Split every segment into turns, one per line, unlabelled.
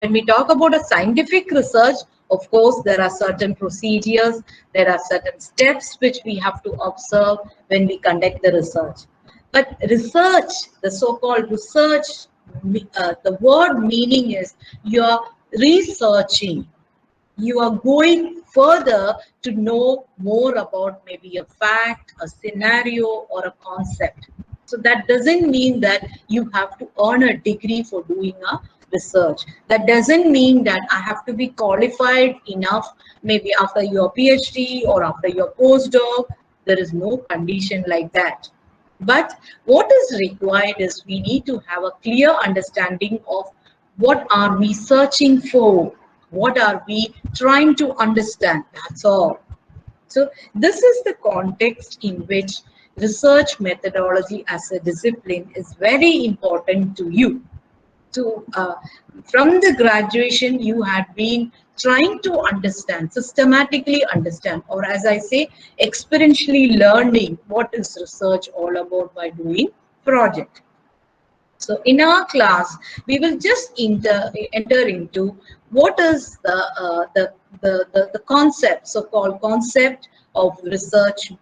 When we talk about a scientific research, of course, there are certain procedures, there are certain steps which we have to observe when we conduct the research. But research, the so-called research, the word meaning is you are researching. You are going further to know more about maybe a fact, a scenario, or a concept. So that doesn't mean that you have to earn a degree for doing a research. That doesn't mean that I have to be qualified enough, maybe after your PhD or after your postdoc. There is no condition like that. But what is required is we need to have a clear understanding of what are we searching for, what are we trying to understand. That's all. So this is the context in which research methodology as a discipline is very important to you. So from the graduation, you had been trying to understand, systematically understand, or as I say, experientially learning what is research all about by doing project. So in our class, we will just enter into what is the concept, so-called concept of research.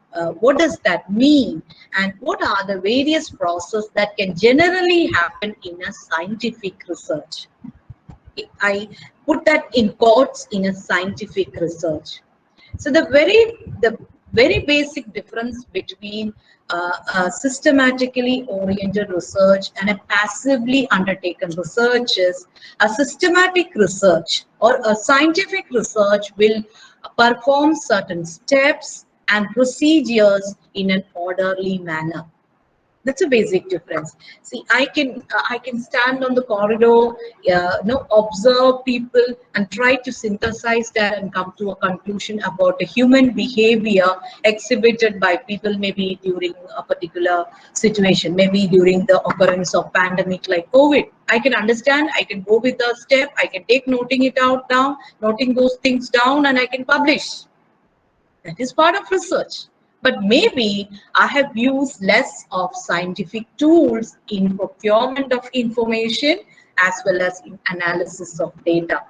What does that mean, and what are the various processes that can generally happen in a scientific research? I put that in quotes, in a scientific research. So the very basic difference between systematically oriented research and a passively undertaken research is a systematic research or a scientific research will perform certain steps and procedures in an orderly manner. That's a basic difference. See, I can stand on the corridor, observe people and try to synthesize that and come to a conclusion about the human behavior exhibited by people maybe during a particular situation, maybe during the occurrence of pandemic like COVID. I can understand, I can go with the step, I can take noting it out down, noting those things down, and I can publish. That is part of research. But maybe I have used less of scientific tools in procurement of information as well as in analysis of data.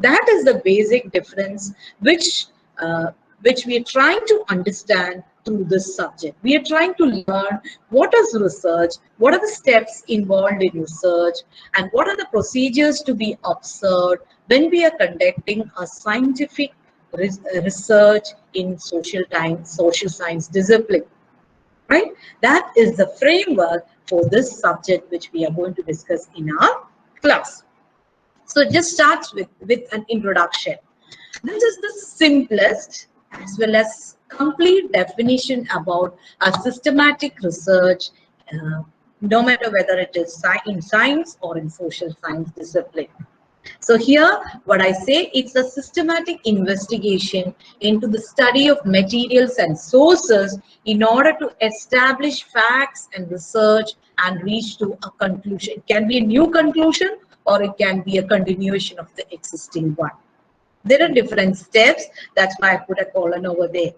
That is the basic difference which we are trying to understand through this subject. We are trying to learn what is research, what are the steps involved in research, and what are the procedures to be observed when we are conducting a scientific research in social science discipline. Right? That is the framework for this subject which we are going to discuss in our class. So it just starts with an introduction. This is the simplest as well as complete definition about a systematic research, no matter whether it is in science or in social science discipline. So here, what I say, it's a systematic investigation into the study of materials and sources in order to establish facts and research and reach to a conclusion. It can be a new conclusion or it can be a continuation of the existing one. There are different steps. That's why I put a colon over there.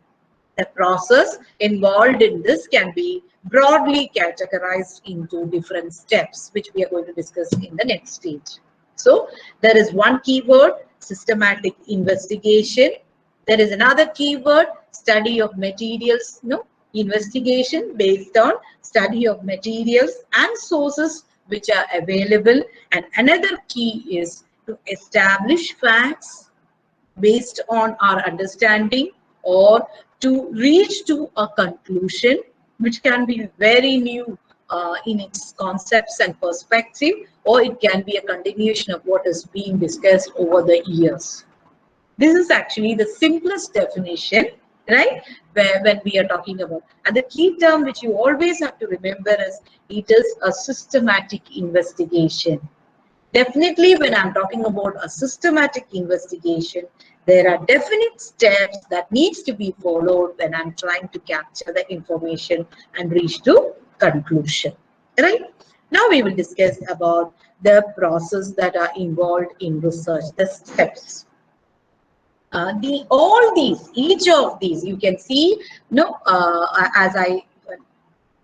The process involved in this can be broadly categorized into different steps, which we are going to discuss in the next stage. So there is one keyword, systematic investigation. There is another keyword, study of materials, investigation based on study of materials and sources which are available. And another key is to establish facts based on our understanding or to reach to a conclusion which can be very new in its concepts and perspective, or it can be a continuation of what is being discussed over the years. This is actually the simplest definition, right? When we are talking about, and the key term which you always have to remember is it is a systematic investigation. Definitely, when I'm talking about a systematic investigation, there are definite steps that needs to be followed when I'm trying to capture the information and reach to conclusion. Right? Now we will discuss about the process that are involved in research, the steps. Each of these, you can see, as I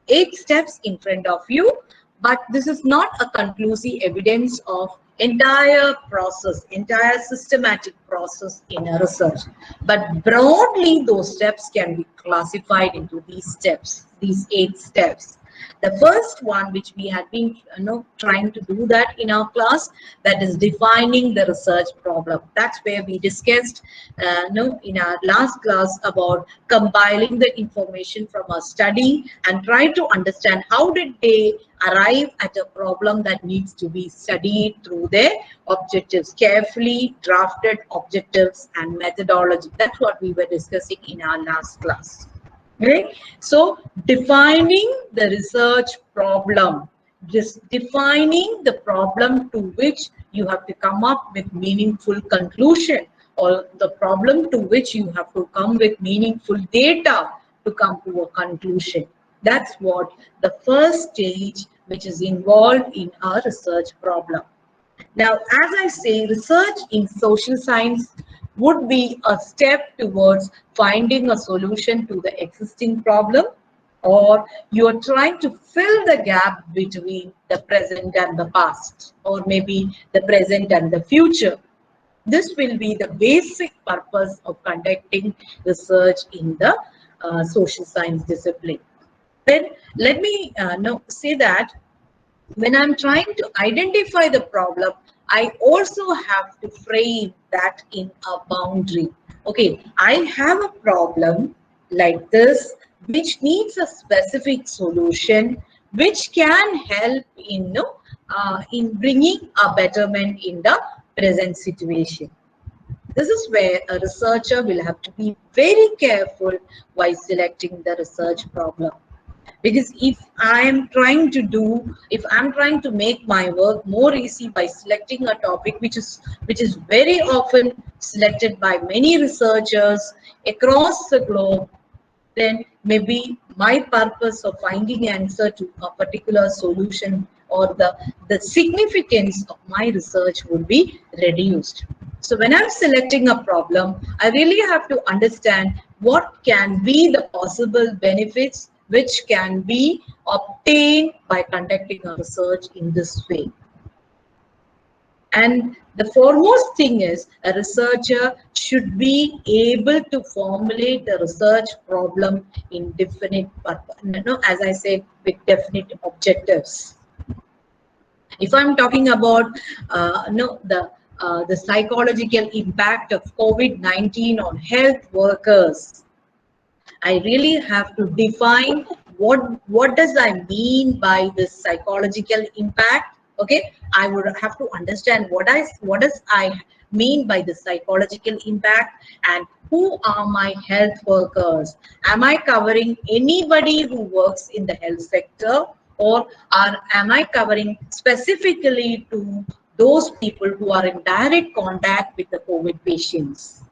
8 steps in front of you, but this is not a conclusive evidence of entire process, entire systematic process in a research. But broadly, those steps can be classified into these steps, these 8 steps. The first one, which we had been trying to do that in our class, that is defining the research problem. That's where we discussed in our last class about compiling the information from a study and try to understand how did they arrive at a problem that needs to be studied through their objectives, carefully drafted objectives and methodology. That's what we were discussing in our last class. Okay, so defining the research problem, just defining the problem to which you have to come up with meaningful conclusion, or the problem to which you have to come with meaningful data to come to a conclusion. That's what the first stage which is involved in a research problem. Now, as I say, research in social science would be a step towards finding a solution to the existing problem, or you are trying to fill the gap between the present and the past, or maybe the present and the future. This will be the basic purpose of conducting research in the social science discipline. Then let me say that when I'm trying to identify the problem, I also have to frame that in a boundary. Okay, I have a problem like this, which needs a specific solution, which can help in bringing a betterment in the present situation. This is where a researcher will have to be very careful while selecting the research problem. Because if I'm trying to make my work more easy by selecting a topic which is very often selected by many researchers across the globe, then maybe my purpose of finding answer to a particular solution, or the significance of my research would be reduced. So when I'm selecting a problem, I really have to understand what can be the possible benefits which can be obtained by conducting a research in this way. And the foremost thing is a researcher should be able to formulate the research problem in definite, as I said, with definite objectives. If I'm talking about the psychological impact of COVID-19 on health workers, I really have to define what does I mean by this psychological impact. Okay, I would have to understand what does I mean by the psychological impact, and who are my health workers. Am I covering anybody who works in the health sector, or am I covering specifically to those people who are in direct contact with the COVID patients?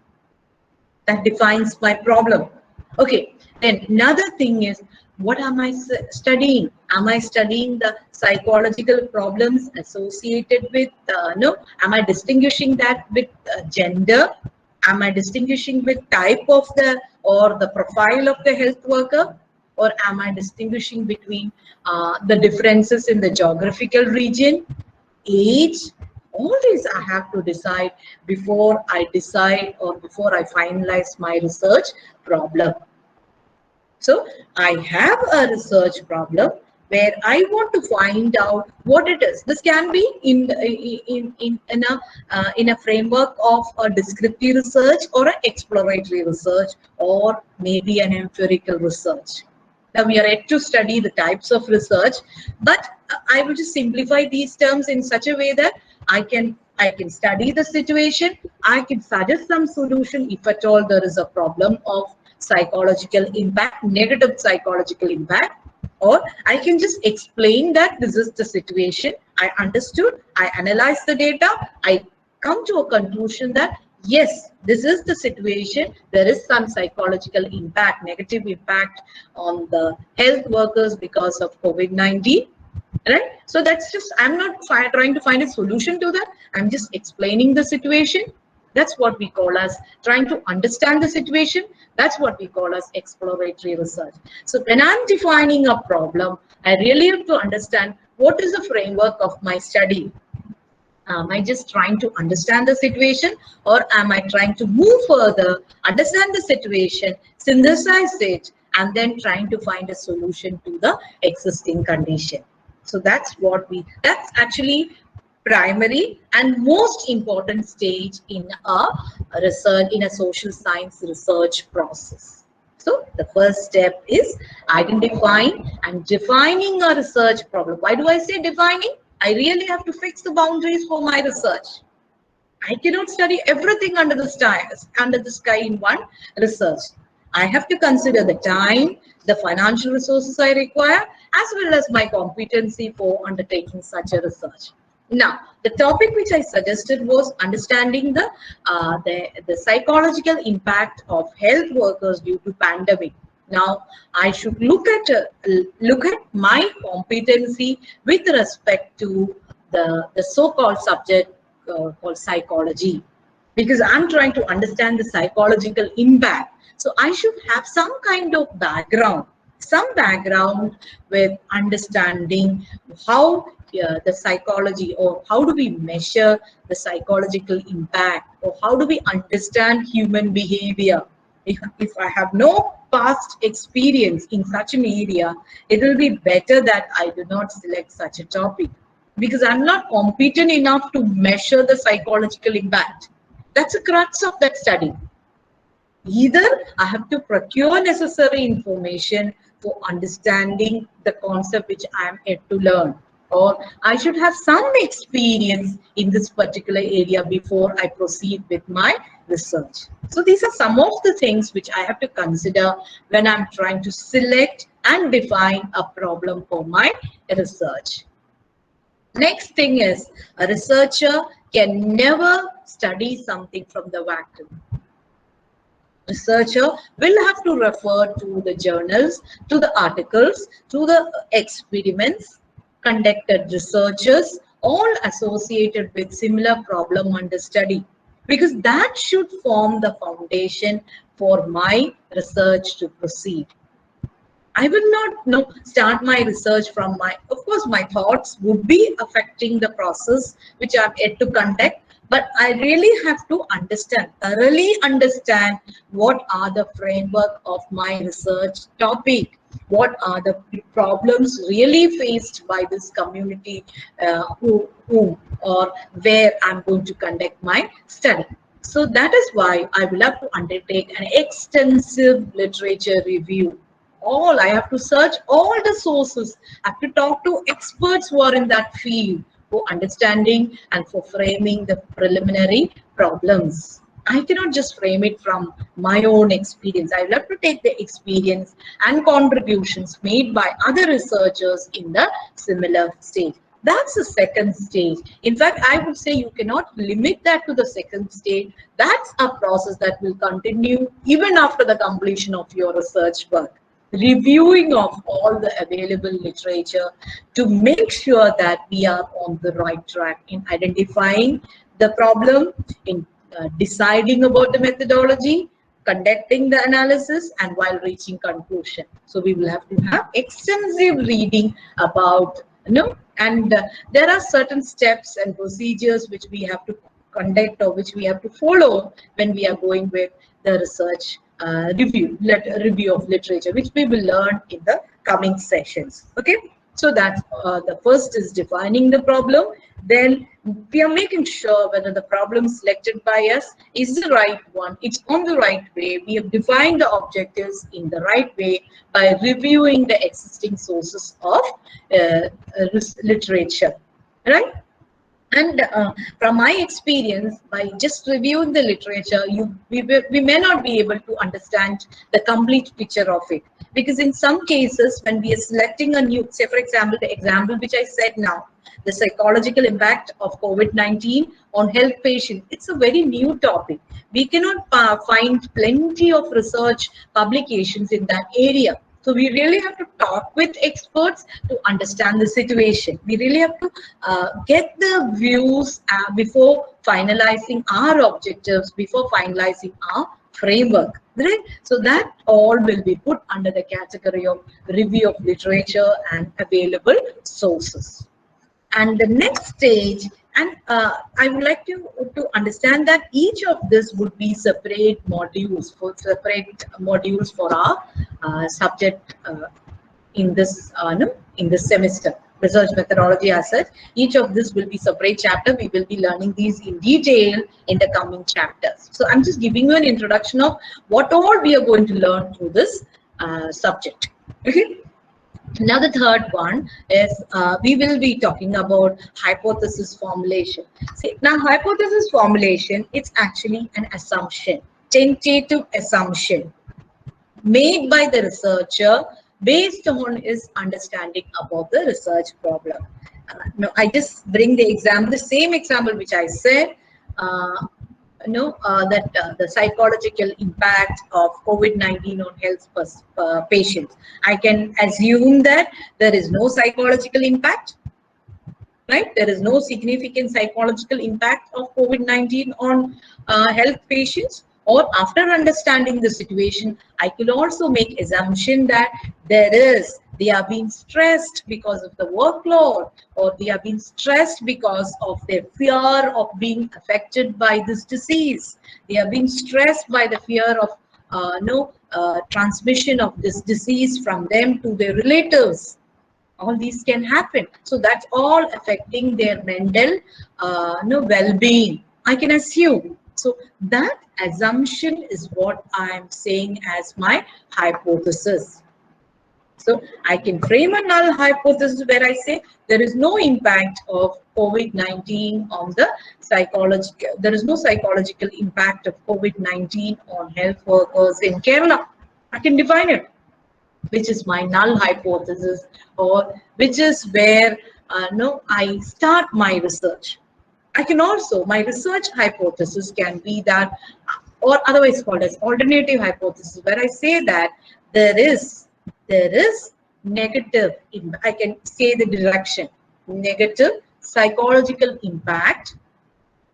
That defines my problem. Okay, then another thing is, what am I studying? Am I studying the psychological problems associated with, am I distinguishing that with gender? Am I distinguishing with type of the profile of the health worker? Or am I distinguishing between the differences in the geographical region, age? All these I have to decide before I decide, or before I finalize my research problem. So I have a research problem where I want to find out what it is. This can be in a framework of a descriptive research, or an exploratory research, or maybe an empirical research. Now we are yet to study the types of research, but I will just simplify these terms in such a way that I can study the situation, I can suggest some solution if at all there is a problem of psychological impact, negative psychological impact, or I can just explain that this is the situation, I understood, I analyze the data, I come to a conclusion that yes, this is the situation, there is some psychological impact, negative impact on the health workers because of COVID-19. Right? So that's just, I'm not trying to find a solution to that. I'm just explaining the situation. That's what we call as trying to understand the situation. That's what we call as exploratory research. So when I'm defining a problem, I really have to understand what is the framework of my study. Am I just trying to understand the situation, or am I trying to move further, understand the situation, synthesize it, and then trying to find a solution to the existing condition? So that's actually primary and most important stage in a research, in a social science research process. So the first step is identifying and defining a research problem. Why do I say defining? I really have to fix the boundaries for my research. I cannot study everything under the sky in one research. I have to consider the time, the financial resources I require, as well as my competency for undertaking such a research. Now, the topic which I suggested was understanding the psychological impact of health workers due to pandemic. Now, I should look at my competency with respect to the so-called subject called psychology, because I'm trying to understand the psychological impact. So I should have some kind of background with understanding how the psychology, or how do we measure the psychological impact, or how do we understand human behavior. If I have no past experience in such an area, it will be better that I do not select such a topic, because I'm not competent enough to measure the psychological impact. That's the crux of that study. Either I have to procure necessary information for understanding the concept which I am yet to learn, or I should have some experience in this particular area before I proceed with my research. So these are some of the things which I have to consider when I'm trying to select and define a problem for my research. Next thing is, a researcher can never study something from the vacuum. Researcher will have to refer to the journals, to the articles, to the experiments conducted researchers, all associated with similar problem under study, because that should form the foundation for my research to proceed. I will not start my research from of course, my thoughts would be affecting the process which I'm yet to conduct, but I really have to thoroughly understand what are the framework of my research topic, what are the problems really faced by this community, who or where I'm going to conduct my study. So that is why I will have to undertake an extensive literature review. I have to search all the sources. I have to talk to experts who are in that field for understanding and for framing the preliminary problems. I cannot just frame it from my own experience. I will have to take the experience and contributions made by other researchers in the similar stage. That's the second stage. In fact, I would say you cannot limit that to the second stage. That's a process that will continue even after the completion of your research work. Reviewing of all the available literature to make sure that we are on the right track in identifying the problem, in deciding about the methodology, conducting the analysis, and while reaching conclusion. So we will have to have extensive reading about, and there are certain steps and procedures which we have to conduct, or which we have to follow when we are going with the research review of literature, which we will learn in the coming sessions. Okay, so that's the first is defining the problem. Then we are making sure whether the problem selected by us is the right one, it's on the right way, we have defined the objectives in the right way by reviewing the existing sources of literature, right? And from my experience, by just reviewing the literature, we may not be able to understand the complete picture of it. Because in some cases, when we are selecting a new, say for example, the example which I said now, the psychological impact of COVID-19 on health patients, it's a very new topic. We cannot find plenty of research publications in that area. So we really have to talk with experts to understand the situation. We really have to get the views before finalizing our objectives, before finalizing our framework. Right? So that all will be put under the category of review of literature and available sources. And the next stage And I would like you to understand that each of this would be separate modules for our subject in this no, in this semester. Research methodology as such. Each of this will be separate chapter. We will be learning these in detail in the coming chapters. So I'm just giving you an introduction of what all we are going to learn through this subject. Okay. Now the third one is we will be talking about hypothesis formulation. See, now hypothesis formulation, it's actually an assumption, tentative assumption made by the researcher based on his understanding about the research problem. No, I just bring the example, the same example which I said. That the psychological impact of COVID-19 on health patients. I can assume that there is no psychological impact, right? There is no significant psychological impact of COVID-19 on health patients. Or after understanding the situation, I could also make assumption that they are being stressed because of the workload, or they are being stressed because of their fear of being affected by this disease. They are being stressed by the fear of transmission of this disease from them to their relatives. All these can happen, so that's all affecting their mental well-being, I can assume. So that assumption is what I'm saying as my hypothesis. So I can frame a null hypothesis where I say there is no impact of COVID-19 on the psychological, there is no psychological impact of COVID-19 on health workers in Kerala. I can define it, which is my null hypothesis, or which is where I start my research. I can also, my research hypothesis can be that, or otherwise called as alternative hypothesis, where I say that there is negative, I can say the direction, negative psychological impact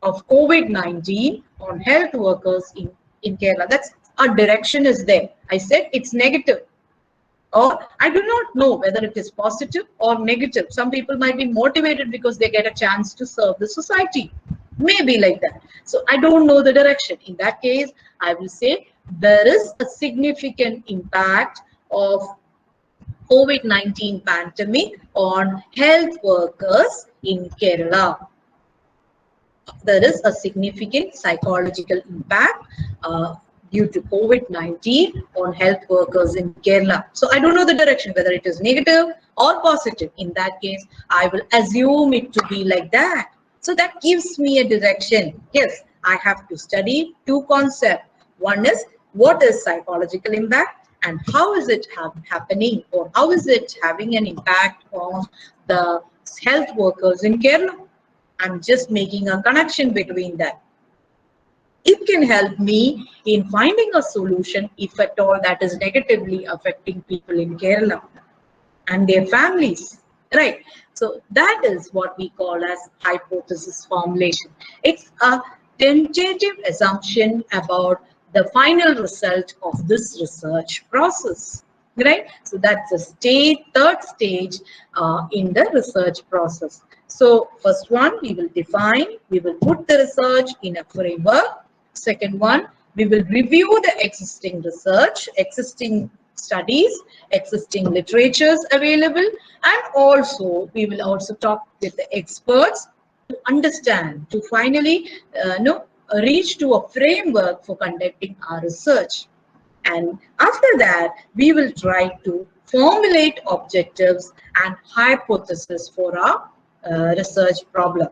of COVID-19 on health workers in Kerala. That's our direction is there. I said it's negative. Or I do not know whether it is positive or negative. Some people might be motivated because they get a chance to serve the society. Maybe like that. So I don't know the direction. In that case, I will say there is a significant impact of COVID-19 pandemic on health workers in Kerala. There is a significant psychological impact due to COVID-19 on health workers in Kerala. So I don't know the direction, whether it is negative or positive. In that case, I will assume it to be like that. So that gives me a direction. Yes, I have to study two concepts. One is what is psychological impact and how is it happening, or how is it having an impact on the health workers in Kerala. I'm just making a connection between that. It can help me in finding a solution, if at all, that is negatively affecting people in Kerala and their families, right? So that is what we call as hypothesis formulation. It's a tentative assumption about the final result of this research process, right? So that's the third stage in the research process. So first one, we will define, we will put the research in a framework. Second one, we will review the existing research, existing studies, existing literatures available, and also we will also talk with the experts to understand, to finally reach to a framework for conducting our research. And after that, we will try to formulate objectives and hypotheses for our research problem.